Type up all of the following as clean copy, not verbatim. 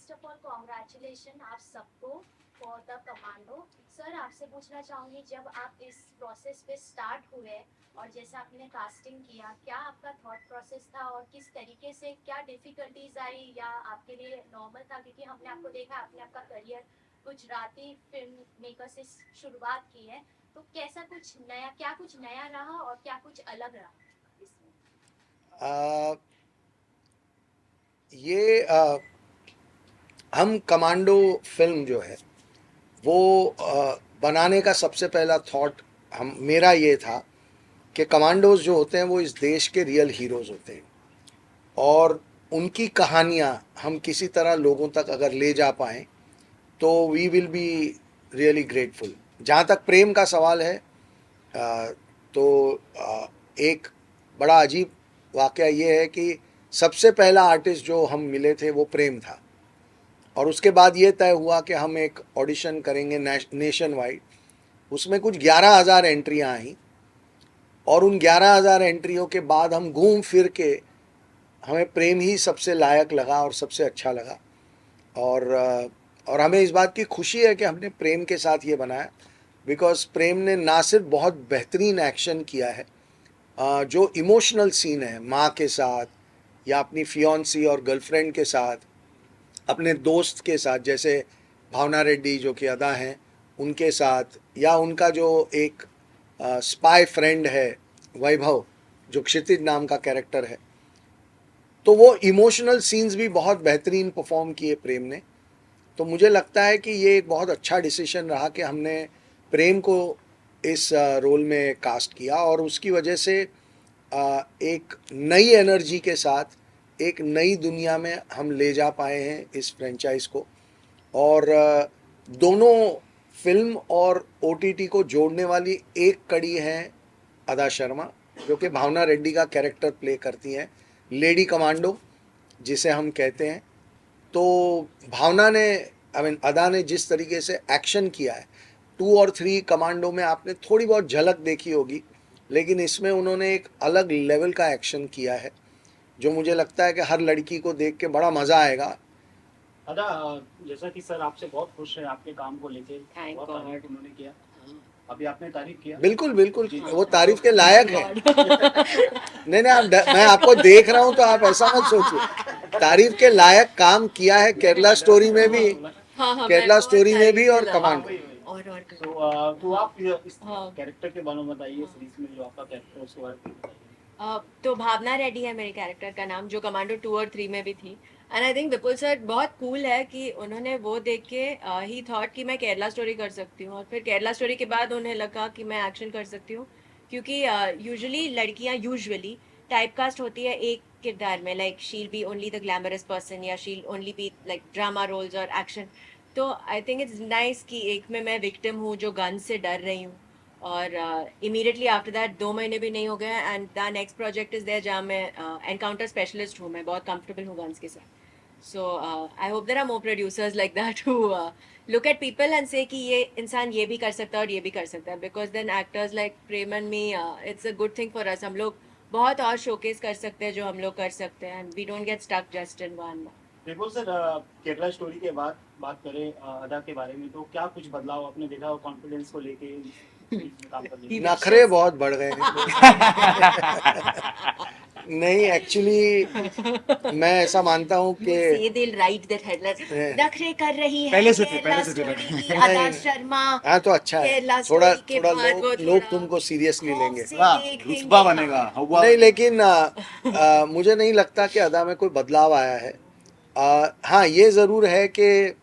First of all congratulation आप सबको for the commando. Sir आपसे पूछना चाहूँगी, जब आप इस प्रोसेस पे स्टार्ट हुए और जैसे आपने कास्टिंग किया, क्या आपका थॉट प्रोसेस था और किस तरीके से क्या डिफिकल्टीज आई, या आपके लिए नॉर्मल था? क्योंकि हमने आपको देखा, आपने आपका करियर गुजराती फिल्म मेकर से शुरुआत की है, तो कैसा कुछ नया, क्या कुछ नया रहा और क्या कुछ अलग रहा इसमें? ये हम कमांडो फिल्म जो है वो बनाने का सबसे पहला थॉट हम मेरा ये था कि कमांडोज जो होते हैं वो इस देश के रियल हीरोज़ होते हैं और उनकी कहानियाँ हम किसी तरह लोगों तक अगर ले जा पाएँ तो we will be really grateful. जहाँ तक प्रेम का सवाल है, तो एक बड़ा अजीब वाक़या ये है कि सबसे पहला आर्टिस्ट जो हम मिले थे वो प्रेम था और उसके बाद ये तय हुआ कि हम एक ऑडिशन करेंगे नेशन वाइड। उसमें कुछ 11,000 एंट्रियाँ आईं और उन 11,000 एंट्रियों के बाद हम घूम फिर के हमें प्रेम ही सबसे लायक लगा और सबसे अच्छा लगा। और हमें इस बात की खुशी है कि हमने प्रेम के साथ ये बनाया, बिकॉज प्रेम ने ना सिर्फ बहुत बेहतरीन एक्शन किया है, जो इमोशनल सीन है माँ के साथ या अपनी फियोन्सी और गर्लफ्रेंड के साथ, अपने दोस्त के साथ जैसे भावना रेड्डी जो कि अदा हैं उनके साथ, या उनका जो एक स्पाई फ्रेंड है वैभव जो क्षितिज नाम का कैरेक्टर है, तो वो इमोशनल सीन्स भी बहुत बेहतरीन परफॉर्म किए प्रेम ने। तो मुझे लगता है कि ये एक बहुत अच्छा डिसीजन रहा कि हमने प्रेम को इस रोल में कास्ट किया और उसकी वजह से एक नई एनर्जी के साथ एक नई दुनिया में हम ले जा पाए हैं इस फ्रेंचाइज को। और दोनों फिल्म और ओटीटी को जोड़ने वाली एक कड़ी है अदा शर्मा, जो कि भावना रेड्डी का कैरेक्टर प्ले करती हैं, लेडी कमांडो जिसे हम कहते हैं। तो भावना ने अदा ने जिस तरीके से एक्शन किया है 2 और 3 कमांडो में आपने थोड़ी बहुत झलक देखी होगी, लेकिन इसमें उन्होंने एक अलग लेवल का एक्शन किया है जो मुझे लगता है कि हर लड़की को देख के बड़ा मज़ा आएगा। अदा, जैसा कि सर आपसे बहुत खुश है आपके काम को लेके, बहुत तारीफ उन्होंने किया। अभी आपने तारीफ किया। बिल्कुल बिल्कुल, वो तारीफ के लायक है। नहीं नहीं, मैं आपको देख रहा हूँ तो आप ऐसा मत सोचिए, तारीफ के लायक काम किया है केरला स्टोरी में भी, केरला स्टोरी में भी और कमांडो। तो आप इस कैरेक्टर के बारे में बताइए, सीरीज में जो आपका कैरेक्टर उसके बारे में बताइए। तो भावना रेड्डी है मेरे कैरेक्टर का नाम, जो कमांडो 2 और 3 में भी थी। And I think Vipul sir बहुत कूल है कि उन्होंने वो देख के ही थॉट कि मैं केरला स्टोरी कर सकती हूँ, और फिर केरला स्टोरी के बाद उन्हें लगा कि मैं एक्शन कर सकती हूँ, क्योंकि यूजुअली लड़कियाँ यूजुअली टाइपकास्ट होती है एक किरदार में, like she'll be only the glamorous person या she'll only be like drama roles और एक्शन। तो आई थिंक इट्स नाइस कि एक में मैं विक्टिम हूँ जो गन से डर रही हूँ, और इमीडिएटली आफ्टर दैट 2 महीने भी नहीं हो गए and the next project is there जहाँ मैं एनकाउंटर स्पेशलिस्ट हूँ, मैं बहुत कंफर्टेबल हूँ गन्स के साथ। So I hope there are more producers like that who look at people and say कि ये इंसान ये भी कर सकता है और ये भी कर सकता है, because then actors like Prem and me, it's a good thing for us. हम लोग बहुत और शोकेस कर सकते हैं जो हम लोग कर सकते हैं, and we don't get stuck just in one. बिल्कुल सर, केरला स्टोरी के बाद बात करें अदा के बारे में, तो क्या कुछ बदलाव आपने देखा कॉन्फिडेंस को लेके काम करने में? नखरे बहुत बढ़ गए हैं। नहीं, एक्चुअली मैं ऐसा मानता हूँ कि Say they'll write that headline, नखरे कर रही है पहले से थे, केरला पहले से थे। स्टोरी की अदा शर्मा। हाँ तो अच्छा है, केरला थोड़ा स्टोरी के थोड़ा बाद वो लोग थोड़ा तुमको सीरियसली खौफ लेंगे। से वाह, देखेंगे। रुतबा बनेगा, हवा नहीं, लेकिन मुझे नहीं लगता कि अदा में कोई बदलाव आया है। हाँ, ये ज़रूर है कि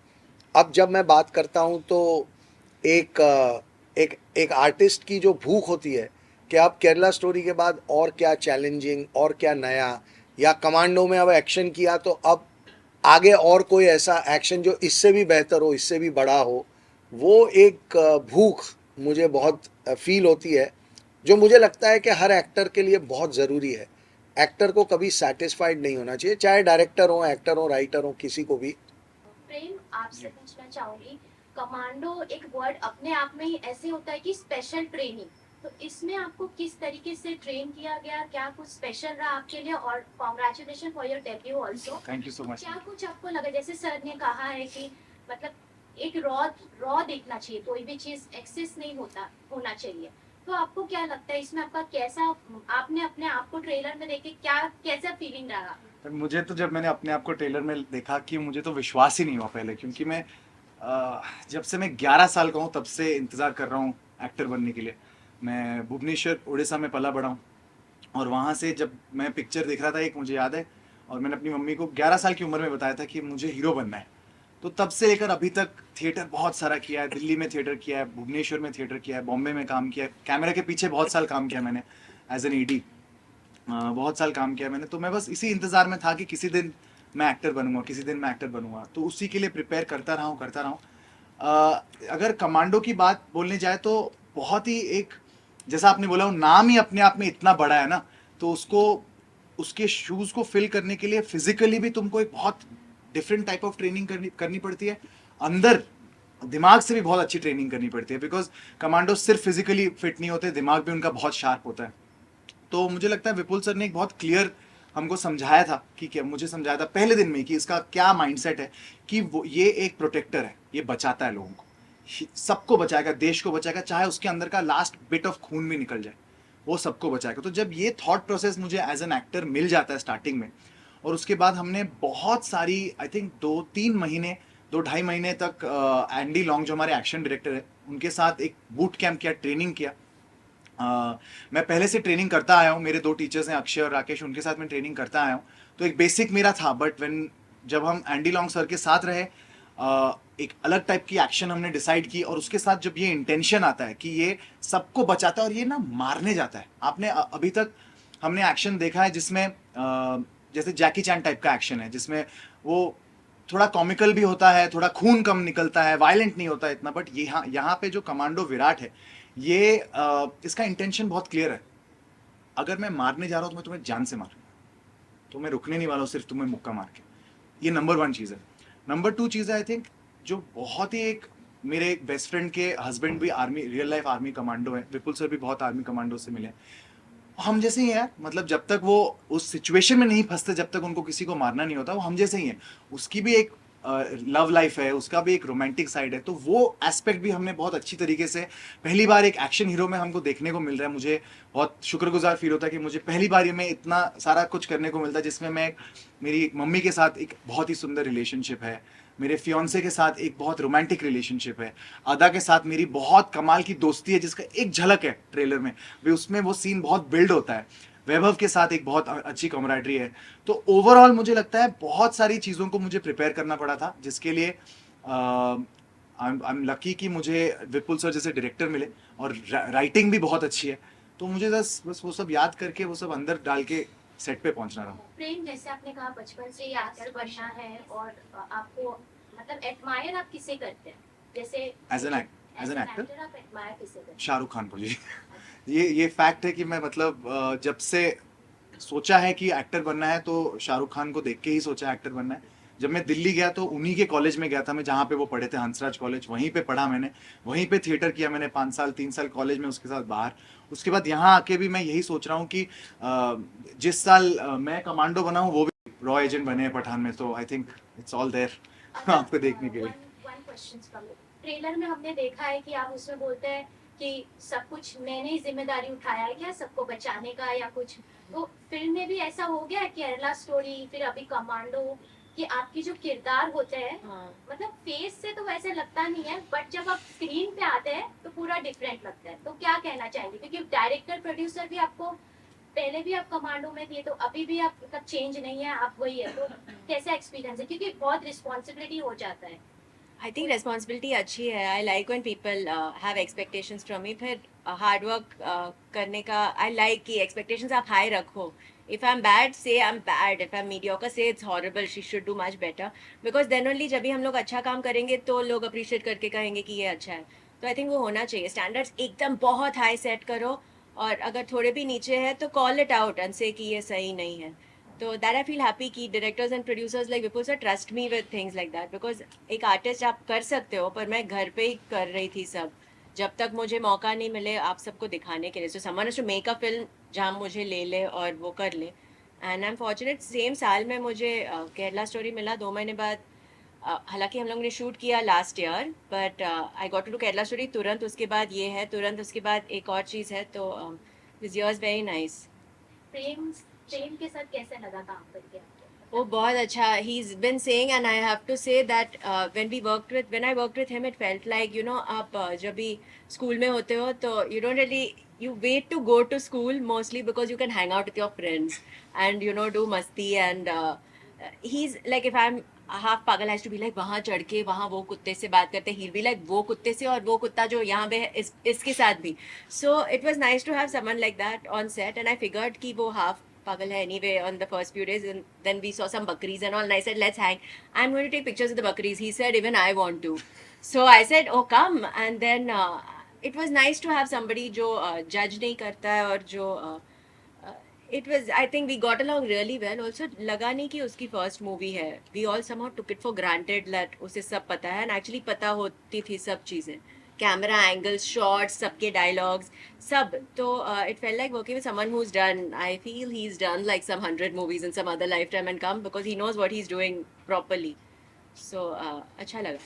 अब जब मैं बात करता हूँ तो एक एक आर्टिस्ट की जो भूख होती है कि अब केरला स्टोरी के बाद और क्या चैलेंजिंग और क्या नया, या कमांडो में अब एक्शन किया तो अब आगे और कोई ऐसा एक्शन जो इससे भी बेहतर हो, इससे भी बड़ा हो, वो एक भूख मुझे बहुत फील होती है, जो मुझे लगता है कि हर एक्टर के लिए बहुत ज़रूरी है। एक्टर को कभी सेटिस्फाइड नहीं होना चाहिए, चाहे डायरेक्टर हो, एक्टर हो, राइटर हो, किसी को भी। प्रेम आपसे पूछना चाहूंगी, कमांडो एक वर्ड अपने आप में ही ऐसे होता है कि स्पेशल ट्रेनिंग, तो इसमें आपको किस तरीके से ट्रेन किया गया, क्या कुछ स्पेशल रहा आपके लिए? और congratulation for your debut also. Thank you so much. क्या कुछ आपको लगा, जैसे सर ने कहा है कि मतलब एक रॉ देखना चाहिए, कोई भी चीज एक्सेस नहीं होना चाहिए, तो आपको क्या लगता है इसमें आपका कैसा, आपने अपने आप को ट्रेलर में देखे क्या कैसा फीलिंग रहा? पर मुझे तो जब मैंने अपने आप को ट्रेलर में देखा कि मुझे तो विश्वास ही नहीं हुआ पहले, क्योंकि मैं जब से मैं 11 साल का हूँ तब से इंतज़ार कर रहा हूँ एक्टर बनने के लिए। मैं भुवनेश्वर उड़ीसा में पला बड़ा हूँ, और वहाँ से जब मैं पिक्चर देख रहा था एक, मुझे याद है, और मैंने अपनी मम्मी को 11 साल की उम्र में बताया था कि मुझे हीरो बनना है। तो तब से लेकर अभी तक थिएटर बहुत सारा किया है, दिल्ली में थिएटर किया है, भुवनेश्वर में थिएटर किया है, बॉम्बे में काम किया है, कैमरा के पीछे बहुत साल काम किया मैंने एज एन ईडी, बहुत साल काम किया मैंने। तो मैं बस इसी इंतज़ार में था कि किसी दिन मैं एक्टर बनूंगा, किसी दिन मैं एक्टर बनूंगा, तो उसी के लिए प्रिपेयर करता रहा हूँ। अगर कमांडो की बात बोलने जाए तो बहुत ही एक, जैसा आपने बोला, वो नाम ही अपने आप में इतना बड़ा है ना, तो उसको, उसके शूज़ को फिल करने के लिए फिजिकली भी तुमको एक बहुत डिफरेंट टाइप ऑफ ट्रेनिंग करनी पड़ती है, अंदर दिमाग से भी बहुत अच्छी ट्रेनिंग करनी पड़ती है, बिकॉज कमांडो सिर्फ फिजिकली फिट नहीं होते, दिमाग भी उनका बहुत शार्प होता है। तो मुझे लगता है विपुल सर ने एक बहुत क्लियर हमको समझाया था कि क्या, मुझे समझाया था पहले दिन में कि इसका क्या माइंडसेट है, कि वो ये एक प्रोटेक्टर है, ये बचाता है लोगों को, सबको बचाएगा, देश को बचाएगा, चाहे उसके अंदर का लास्ट बिट ऑफ खून भी निकल जाए, वो सबको बचाएगा। तो जब ये थॉट प्रोसेस मुझे एज एन एक्टर मिल जाता है स्टार्टिंग में, और उसके बाद हमने बहुत सारी, आई थिंक 2-2.5 महीने तक एंडी लॉन्ग जो हमारे एक्शन डायरेक्टर है उनके साथ एक बूट कैंप किया, ट्रेनिंग किया। मैं पहले से ट्रेनिंग करता आया हूँ, मेरे 2 टीचर्स हैं अक्षय और राकेश, उनके साथ मैं ट्रेनिंग करता आया हूँ, तो एक बेसिक मेरा था। बट जब हम एंडी लॉन्ग सर के साथ रहे, एक अलग टाइप की एक्शन हमने डिसाइड की, और उसके साथ जब ये इंटेंशन आता है कि ये सबको बचाता है और ये ना मारने जाता है। आपने अभी तक हमने एक्शन देखा है जिसमें जैसे जैकी चैन टाइप का एक्शन है, जिसमें वो थोड़ा कॉमिकल भी होता है, थोड़ा खून कम निकलता है, वायलेंट नहीं होता इतना। बट यहाँ पे जो कमांडो विराट है, ये इसका इंटेंशन बहुत क्लियर है, अगर मैं मारने जा रहा हूँ तो मैं तुम्हें जान से मारूंगा, तो मैं रुकने नहीं वाला हूँ सिर्फ तुम्हें मुक्का मार के। ये नंबर 1 चीज़ है। नंबर 2 चीज़ है, आई थिंक, जो बहुत ही एक, मेरे एक बेस्ट फ्रेंड के हस्बैंड भी army, real life army commando है, विपुल सर भी बहुत आर्मी कमांडो से मिले, हम जैसे ही हैं। मतलब जब तक वो उस सिचुएशन में नहीं फंसते, जब तक उनको किसी को मारना नहीं होता, वो हम जैसे ही हैं। उसकी भी एक लव लाइफ है, उसका भी एक रोमांटिक साइड है, तो वो एस्पेक्ट भी हमने बहुत अच्छी तरीके से, पहली बार एक एक्शन हीरो में हमको देखने को मिल रहा है। मुझे बहुत शुक्रगुजार फील होता है कि मुझे पहली बार में इतना सारा कुछ करने को मिलता है, जिसमें मैं, मेरी मम्मी के साथ एक बहुत ही सुंदर रिलेशनशिप है, मेरे फियोन्से के साथ एक बहुत रोमांटिक रिलेशनशिप है, अदा के साथ मेरी बहुत कमाल की दोस्ती है, जिसका एक झलक है ट्रेलर में भी, उसमें वो सीन बहुत बिल्ड होता है। वैभव के साथ एक बहुत अच्छी कॉमरेडरी है। तो ओवरऑल मुझे लगता है बहुत सारी चीज़ों को मुझे प्रिपेयर करना पड़ा था, जिसके लिए आई एम लकी कि मुझे विपुल सर जैसे डायरेक्टर मिले, और राइटिंग भी बहुत अच्छी है। तो मुझे बस वो सब याद करके, वो सब अंदर डाल के सेट पे पहुंचना रहा। प्रेम, जैसे आपने कहा बचपन से ही एक्टर बनना है, और आपको मतलब एडमायर आप किसे करते हैं? जैसे एज एन एक्टर आप एडमायर किसे करते हैं? शाहरुख खान को जी। ये फैक्ट है कि मैं, मतलब जब से सोचा है कि एक्टर बनना है तो शाहरुख खान को देख के ही सोचा है एक्टर बनना है। जब मैं दिल्ली गया तो उन्हीं के कॉलेज में गया था मैं, जहाँ पे वो पढ़े थे, हंसराज कॉलेज, वहीं पे पढ़ा मैंने, वहीं पे थिएटर किया मैंने 5 साल, 3 साल कॉलेज में, उसके साथ बाहर। उसके बाद यहाँ आके भी मैं यही सोच रहा हूँ कि जिस साल मैं कमांडो बना हूँ, वो भी रॉ एजेंट बने हैं पठान में। तो I think it's all there आपको देखने के लिए। ट्रेलर में हमने देखा है कि आप उसमें बोलते हैं कि सब कुछ मैंने ही जिम्मेदारी उठाया है क्या सबको बचाने का या कुछ, तो फिल्म में भी ऐसा हो गया है, केरला स्टोरी, फिर अभी कमांडो, कि आपकी जो किरदार होते हैं, मतलब फेस से तो वैसे लगता नहीं है, बट जब आप स्क्रीन पे आते हैं तो पूरा डिफरेंट लगता है। तो क्या कहना चाहेंगे, क्योंकि डायरेक्टर प्रोड्यूसर भी आपको, पहले भी आप कमांडो में थे तो अभी भी आपका चेंज नहीं है, आप वही है, तो कैसा एक्सपीरियंस है? क्योंकि बहुत रिस्पॉन्सिबिलिटी हो जाता है। आई थिंक रेस्पॉन्सिबिलिटी अच्छी है। I like when people have expectations from me. फिर हार्ड वर्क करने का आई लाइक कि एक्सपेक्टेशंस आप हाई रखो। If I'm bad, say I'm bad. If I'm mediocre, say it's horrible. She should do much better. Because then only जब भी हम लोग अच्छा काम करेंगे तो लोग अप्रिशिएट करके कहेंगे कि ये अच्छा है। तो आई थिंक वो होना चाहिए। स्टैंडर्ड्स एकदम बहुत हाई सेट करो, और अगर थोड़े भी नीचे है तो call it out and say कि ये सही नहीं है। तो दैट आई फील हैप्पी कि directors and producers like Vipul sir trust me with things like that. Because एक आर्टिस्ट आप कर सकते हो, पर मैं घर पे ही कर रही थी सब, जब तक मुझे मौका नहीं मिले आप सबको दिखाने के लिए, so someone has to make a film जहाँ मुझे ले ले और वो कर ले। And I am fortunate, same साल में मुझे केरला स्टोरी मिला 2 महीने बाद। हालांकि हम लोगों ने शूट किया last year, but I got to do Kerala story तुरंत उसके बाद ये है, तुरंत उसके बाद एक और चीज़ है, तो this year is very nice. प्रेम प्रेम के साथ कैसे लगा काम करके आपको? वो बहुत अच्छा, he's been saying and I have to say that when I worked with him it felt like, you know, आप जब भी स्कूल में होते हो तो you don't really, you wait to go to school mostly because you can hang out with your friends and you know do मस्ती, and he's like, if I'm half पागल has to be like वहाँ चढ़ के वहाँ वो कुत्ते से बात करते, he'll be like वो कुत्ते से और वो कुत्ता जो यहाँ पे है इसके साथ भी। So it was nice to have someone like that on set, and I figured कि वो half pagal hai anyway on the first few days, and then we saw some bakris and all, and I said let's hang, I'm going to take pictures of the bakris. He said even I want to, so I said oh come, and then it was nice to have somebody jo judge nahi karta hai, aur jo it was, I think we got along really well. Also laga nahi ki uski first movie hai, we all somehow took it for granted that उसे सब पता है, and actually पता होती थी सब चीज़ें, camera angles, shots, सबके डायलॉग्स, सब। तो it felt like working with someone who is done, I feel he is done like some 100 movies in some other life time and come, because he knows what he is doing properly. So अच्छा लगा।